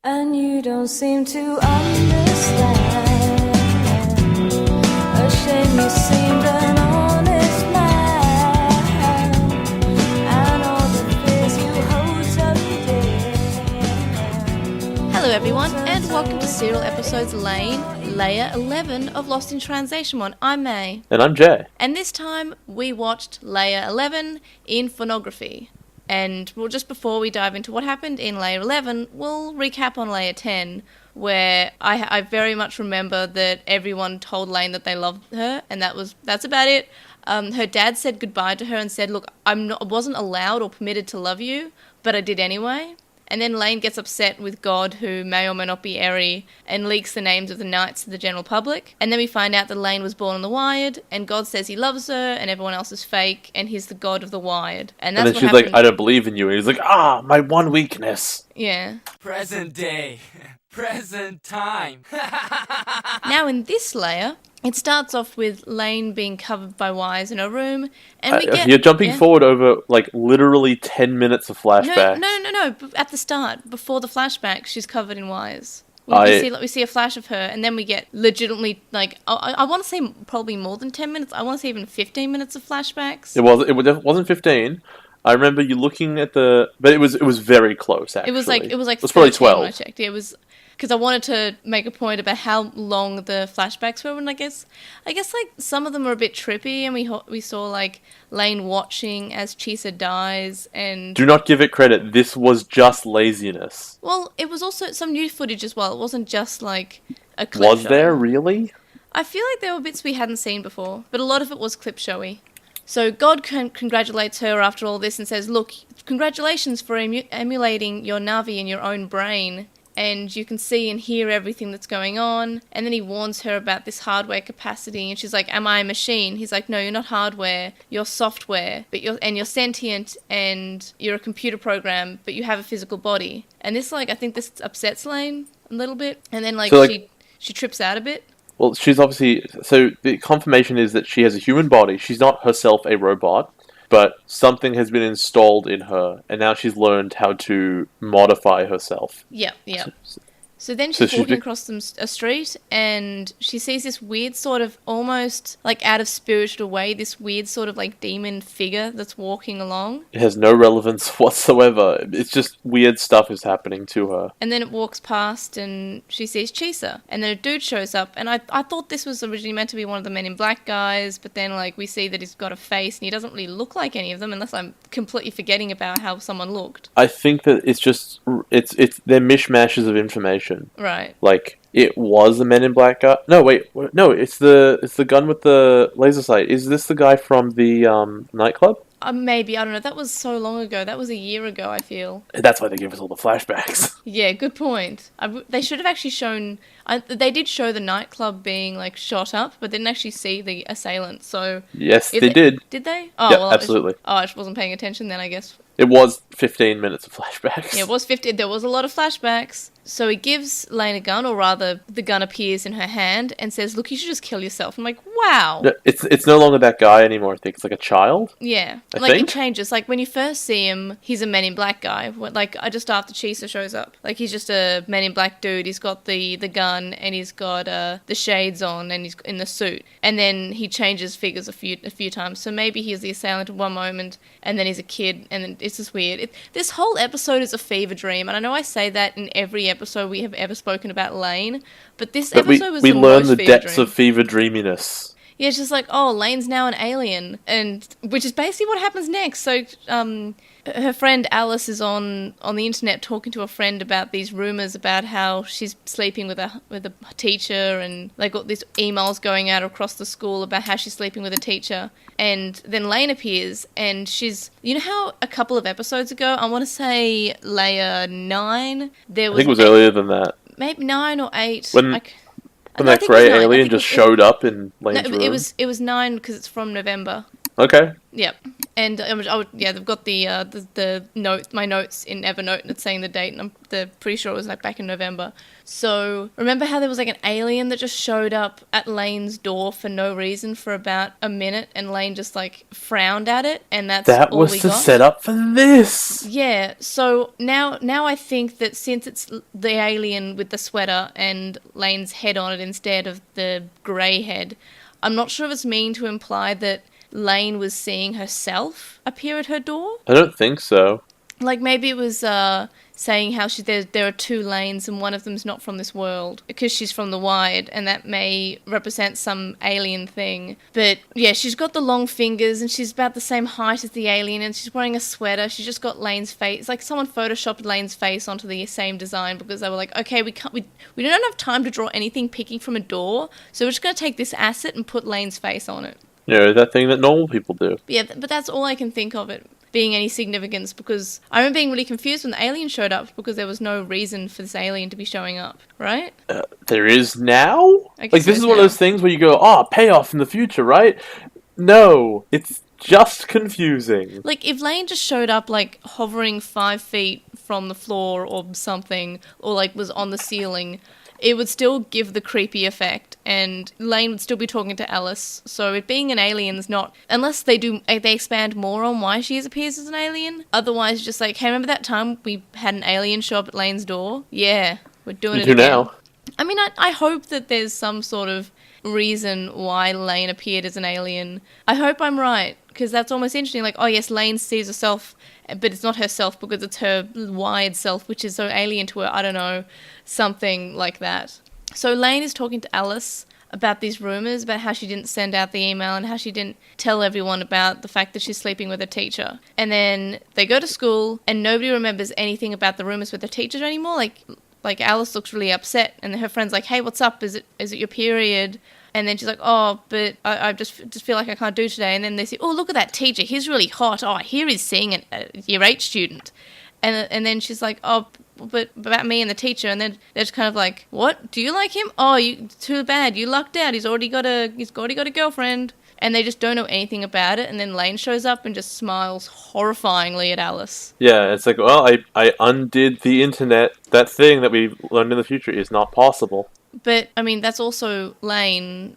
And you don't seem to understand. A shame you seemed an honest man. And all the fears you hold so dear. Hello everyone, and welcome to Serial Episodes Lain, Layer 11 of Lost in Translationmon. I'm May. And I'm Jay. And this time we watched Layer 11 in phonography. And well, just before we dive into what happened in Layer 11, we'll recap on Layer 10, where I very much remember that everyone told Lain that they loved her, and that's about it. Her dad said goodbye to her and said, look, I wasn't allowed or permitted to love you, but I did anyway. And then Lain gets upset with God, who may or may not be Eri, and leaks the names of the knights to the general public. And then we find out that Lain was born on the Wired, and God says he loves her, and everyone else is fake, and he's the God of the Wired. And that's And then she's like, I don't believe in you. And he's like, my one weakness. Yeah. Present day. Present time. Now in this layer, it starts off with Lain being covered by wires in her room, and we get... You're jumping forward over, literally 10 minutes of flashbacks. No. At the start, before the flashback, she's covered in wires. We see a flash of her, and then we get legitimately, I want to say probably more than 10 minutes. I want to say even 15 minutes of flashbacks. It wasn't 15. I remember you looking at but it was very close, actually. It was probably 12. When I checked. Yeah, it was... Because I wanted to make a point about how long the flashbacks were, and I guess some of them were a bit trippy, and we saw Lain watching as Chisa dies, and... Do not give it credit, this was just laziness. Well, it was also some new footage as well, it wasn't just a clip Was show. there, really? I feel like there were bits we hadn't seen before, but a lot of it was clip showy. So God congratulates her after all this and says, look, congratulations for emulating your Navi in your own brain, and you can see and hear everything that's going on. And then he warns her about this hardware capacity, and she's like, am I a machine? He's like, no, you're not hardware, you're software, but you're sentient, and you're a computer program, but you have a physical body. And this, I think this upsets Lain a little bit, and then she trips out a bit. Well, she's obviously... So the confirmation is that she has a human body. She's not herself a robot, but something has been installed in her, and now she's learned how to modify herself. Yep. So then she's walking across a street, and she sees this weird sort of, almost out of spirited away, this weird sort of demon figure that's walking along. It has no relevance whatsoever. It's just weird stuff is happening to her. And then it walks past, and she sees Chisa, and then a dude shows up, and I thought this was originally meant to be one of the Men in Black guys, but then we see that he's got a face, and he doesn't really look like any of them, unless I'm completely forgetting about how someone looked. I think that they're mishmashes of information. Right. It was the Men in Black guy. No, wait, no, it's the gun with the laser sight. Is this the guy from the nightclub? Maybe, I don't know. That was so long ago. That was a year ago, I feel. That's why they give us all the flashbacks. Yeah, good point. They should have actually shown... they did show the nightclub being, shot up, but didn't actually see the assailant, so... Yes, they did. Did they? Oh, yeah, well, absolutely. I just wasn't paying attention then, I guess. It was 15 minutes of flashbacks. Yeah, it was 15. There was a lot of flashbacks. So he gives Lain a gun, or rather, the gun appears in her hand and says, look, you should just kill yourself. I'm like, wow. No, it's no longer that guy anymore, I think. It's like a child. Yeah. I think? It changes. When you first see him, he's a Men in Black guy. Just after Chisa shows up. He's just a Men in Black dude. He's got the gun, and he's got the shades on, and he's in the suit. And then he changes figures a few times. So maybe he's the assailant at one moment, and then he's a kid, and then it's just weird. This whole episode is a fever dream, and I know I say that in every episode we have ever spoken about Lain, but this episode was the most fever dream. We learn the depths of fever dreaminess. Yeah, it's just Lain's now an alien, and which is basically what happens next. So, her friend Alice is on the internet talking to a friend about these rumors about how she's sleeping with a teacher, and got these emails going out across the school about how she's sleeping with a teacher. And then Lain appears, and she's... You know how a couple of episodes ago, I want to say Layer 9, there was... I think it was earlier than that. Maybe 9 or 8. When that grey alien just showed up in Lain's room. It was 9 because it's from November. Okay. Yep. And they've got the note, my notes in Evernote, and it's saying the date, and I'm pretty sure it was like back in November. So remember how there was like an alien that just showed up at Lane's door for no reason for about a minute, and Lain just like frowned at it, and that's That all was we to got. set up for this. Yeah, so now I think that since it's the alien with the sweater and Lane's head on it instead of the grey head, I'm not sure if it's mean to imply that Lain was seeing herself appear at her door. I don't think so. Like maybe it was saying how there are two Lains and one of them's not from this world because she's from the Wide, and that may represent some alien thing. But yeah, she's got the long fingers and she's about the same height as the alien, and she's wearing a sweater. She's just got Lain's face. It's like someone photoshopped Lain's face onto the same design because they were like, okay, we don't have time to draw anything picking from a door, so we're just going to take this asset and put Lain's face on it. You know, that thing that normal people do. Yeah, but that's all I can think of it being any significance, because I remember being really confused when the alien showed up because there was no reason for this alien to be showing up, right? There is now? I guess Like, this is one now. of those things where you go, payoff in the future, right? No, it's just confusing. Like, if Lain just showed up, like, hovering 5 feet from the floor or something, or, like, was on the ceiling, it would still give the creepy effect, and Lain would still be talking to Alice. So it being an alien's not, unless they expand more on why she appears as an alien. Otherwise, just like, hey, remember that time we had an alien show up at Lain's door? Yeah, we're doing We it do again. now. I mean, I hope that there's some sort of reason why Lain appeared as an alien. I hope I'm right, because that's almost interesting. Like, oh yes, Lain sees herself, but it's not herself because it's her Wide self, which is so alien to her. I don't know, something like that. So Lain is talking to Alice about these rumours, about how she didn't send out the email and how she didn't tell everyone about the fact that she's sleeping with her teacher. And then they go to school and nobody remembers anything about the rumours with her teacher anymore. Like Alice looks really upset, and her friend's like, hey, what's up? Is it your period? And then she's like, oh, but I just feel like I can't do today. And then they say, oh, look at that teacher. He's really hot. Oh, here he's seeing a Year 8 student. And then she's like, oh, but about me and the teacher. And then they're just kind of like, what? Do you like him? Oh, too bad. You lucked out. He's already got a girlfriend. And they just don't know anything about it. And then Lain shows up and just smiles horrifyingly at Alice. Yeah, it's like, well, I undid the internet. That thing that we learned in the future is not possible. But, I mean, that's also Lain,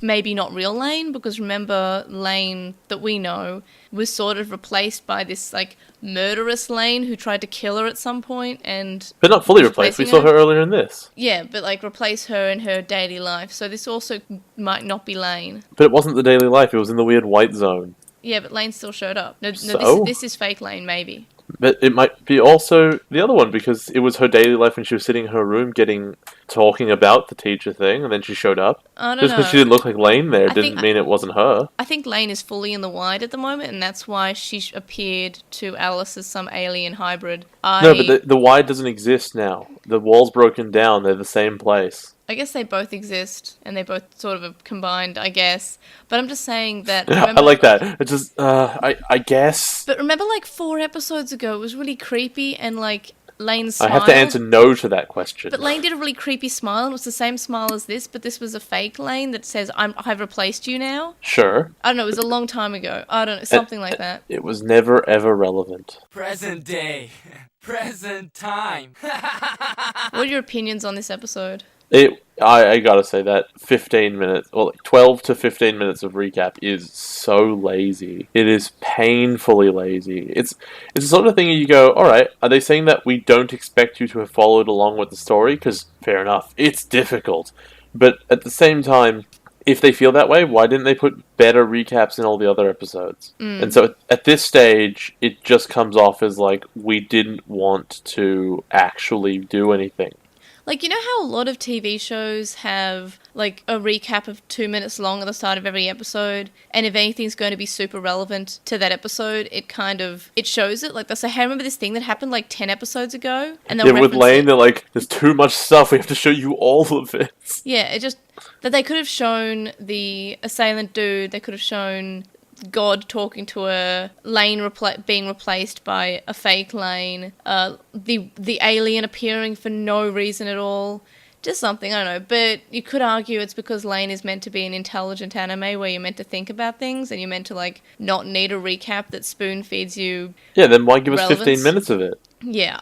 maybe not real Lain, because remember, Lain that we know was sort of replaced by this, like, murderous Lain who tried to kill her at some point, and... But not fully replaced. We saw her earlier in this. Yeah, but, like, replace her in her daily life. So this also might not be Lain. But it wasn't the daily life. It was in the weird white zone. Yeah, but Lain still showed up. No, So? this is fake Lain, maybe. But it might be also the other one, because it was her daily life when she was sitting in her room talking about the teacher thing, and then she showed up. I don't Just know. because she didn't look like Lain there I didn't think- mean it wasn't her. I think Lain is fully in the Wide at the moment, and that's why she appeared to Alice as some alien hybrid. No, but the wide doesn't exist now. The wall's broken down. They're the same place. I guess they both exist, and they both sort of are combined, I guess. But I'm just saying that... I like that. It's just, I guess. But remember, like, 4 episodes ago, it was really creepy, and, like, Lain smiled. I have to answer no to that question. But Lain did a really creepy smile, and it was the same smile as this, but this was a fake Lain that says, I've replaced you now. Sure. I don't know, it was a long time ago. I don't know, something like that. It was never, ever relevant. Present day. Present time. What are your opinions on this episode? I gotta say that 15 minutes, or like 12 to 15 minutes of recap is so lazy. It is painfully lazy. It's the sort of thing you go, alright, are they saying that we don't expect you to have followed along with the story? Because, fair enough, it's difficult. But at the same time, if they feel that way, why didn't they put better recaps in all the other episodes? And so at this stage, it just comes off as like, we didn't want to actually do anything. Like, you know how a lot of TV shows have, like, a recap of 2 minutes long at the start of every episode, and if anything's going to be super relevant to that episode, it shows it. Like, they'll say, hey, remember this thing that happened, like, 10 episodes ago? And they'll Yeah, with reference Lain, it. they're like, there's too much stuff, we have to show you all of it. Yeah, it just... That they could have shown the assailant dude, they could have shown God talking to her, Lain being replaced by a fake Lain, the alien appearing for no reason at all, Just something, I don't know. But you could argue it's because Lain is meant to be an intelligent anime where you're meant to think about things and you're meant to, like, not need a recap that spoon feeds you. Yeah, then why give us relevance. 15 minutes of it? Yeah,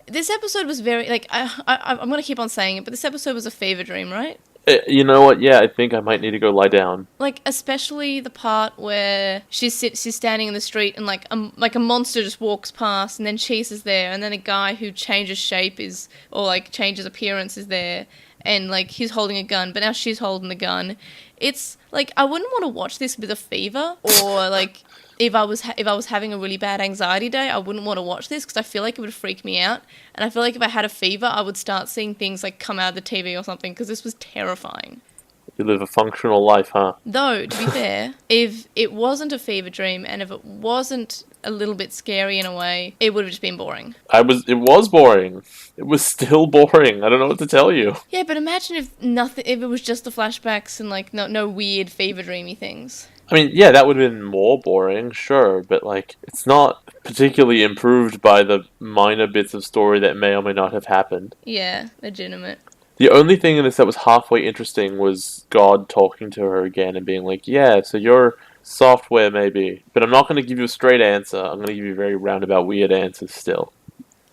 this episode was very, like, I'm going to keep on saying it, but this episode was a fever dream, right? You know what? Yeah, I think I might need to go lie down. Like, especially the part where she's standing in the street and, like a monster just walks past and then Cheese is there and then a guy who changes shape changes appearance is there and, like, he's holding a gun, but now she's holding the gun. It's, like, I wouldn't want to watch this with a fever or, like... If I was having a really bad anxiety day, I wouldn't want to watch this because I feel like it would freak me out. And I feel like if I had a fever, I would start seeing things like come out of the TV or something because this was terrifying. You live a functional life, huh? Though, to be fair, if it wasn't a fever dream and if it wasn't a little bit scary in a way, it would have just been boring. It was boring. It was still boring. I don't know what to tell you. Yeah, but imagine if it was just the flashbacks and like no weird fever dreamy things. I mean, yeah, that would have been more boring, sure, but, like, it's not particularly improved by the minor bits of story that may or may not have happened. Yeah, legitimate. The only thing in this that was halfway interesting was God talking to her again and being like, yeah, so you're software maybe, but I'm not going to give you a straight answer. I'm going to give you very roundabout weird answers still.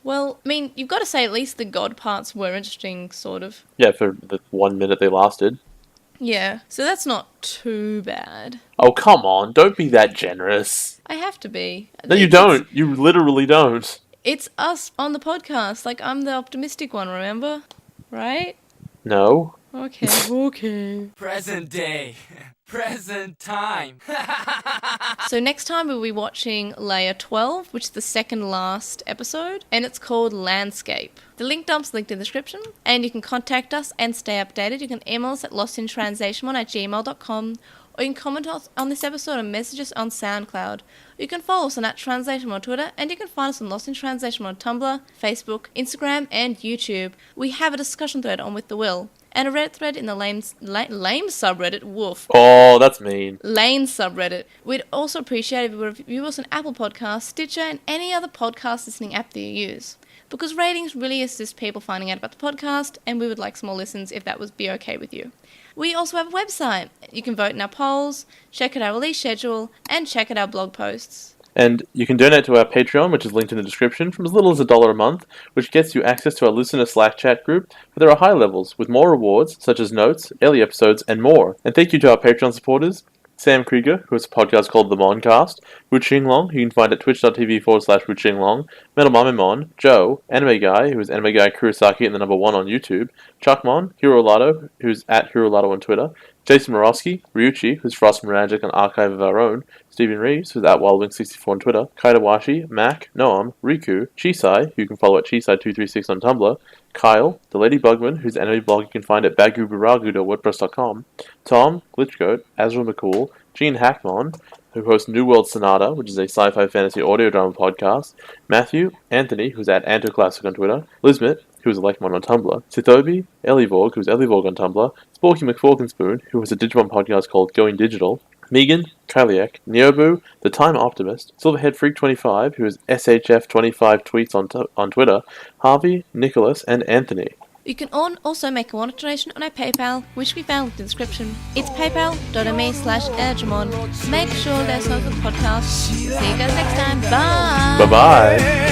Well, I mean, you've got to say at least the God parts were interesting, sort of. Yeah, for the 1 minute they lasted. Yeah, so that's not too bad. Oh, come on, don't be that generous. I have to be. No, you don't. You literally don't. It's us on the podcast. Like, I'm the optimistic one, remember? Right? No. Okay, okay. Present day. Present time. So next time we'll be watching Layer 12, which is the second last episode, and it's called Landscape. The link dump's linked in the description, and you can contact us and stay updated. You can email us at LostinTranslationmon@gmail.com, or you can comment on this episode and message us on SoundCloud. You can follow us on @TranslationMon on Twitter, and you can find us on LostinTranslationmon on Tumblr, Facebook, Instagram, and YouTube. We have a discussion thread on With the Will, and a Reddit thread in the Lain subreddit, woof. Oh, that's mean. Lain subreddit. We'd also appreciate if you would review us on Apple Podcasts, Stitcher, and any other podcast listening app that you use. Because ratings really assist people finding out about the podcast, and we would like some more listens if that would be okay with you. We also have a website. You can vote in our polls, check out our release schedule, and check out our blog posts. And you can donate to our Patreon, which is linked in the description, from as little as $1 a month, which gets you access to our listener Slack chat group, but there are high levels, with more rewards, such as notes, early episodes, and more. And thank you to our Patreon supporters, Sam Krieger, who has a podcast called The Moncast, Wu Qinglong, who you can find at twitch.tv/Wu Qinglong, Metal Mamemon, Joe, Anime Guy, who is Anime Guy Kurosaki and the number 1 on YouTube, Chuckmon, Hiro Lotto, who's at Hiro Lotto on Twitter, Jason Morosky, Ryuchi, who's Frost Magic and Archive of Our Own, Stephen Reeves, who's at WildWing64 on Twitter, Kaidawashi, Mac, Noam, Riku, Chisai, who you can follow at Chisai236 on Tumblr, Kyle, the Lady Bugman, whose anime blog you can find at bagubaragu.wordpress.com, Tom, Glitchgoat, Azrael McCool, Gene Hackmon, who hosts New World Sonata, which is a sci-fi fantasy audio drama podcast, Matthew, Anthony, who's at AntoClassic on Twitter, Lismet, who's Elecmon on Tumblr, Sithobi, Ellivorg, who's Ellivorg on Tumblr, Sporky McForkenspoon, who has a Digimon podcast called Going Digital, Megan, Kyliak, Neobu, The Time Optimist, Silverhead Freak 25, who is SHF25 tweets on Twitter, Harvey, Nicholas, and Anthony. You can also make a one-off donation on our PayPal, which we found in the description. It's paypal.me/Ergemon. Make sure there's no for the podcast. See you guys next time. Bye! Bye-bye!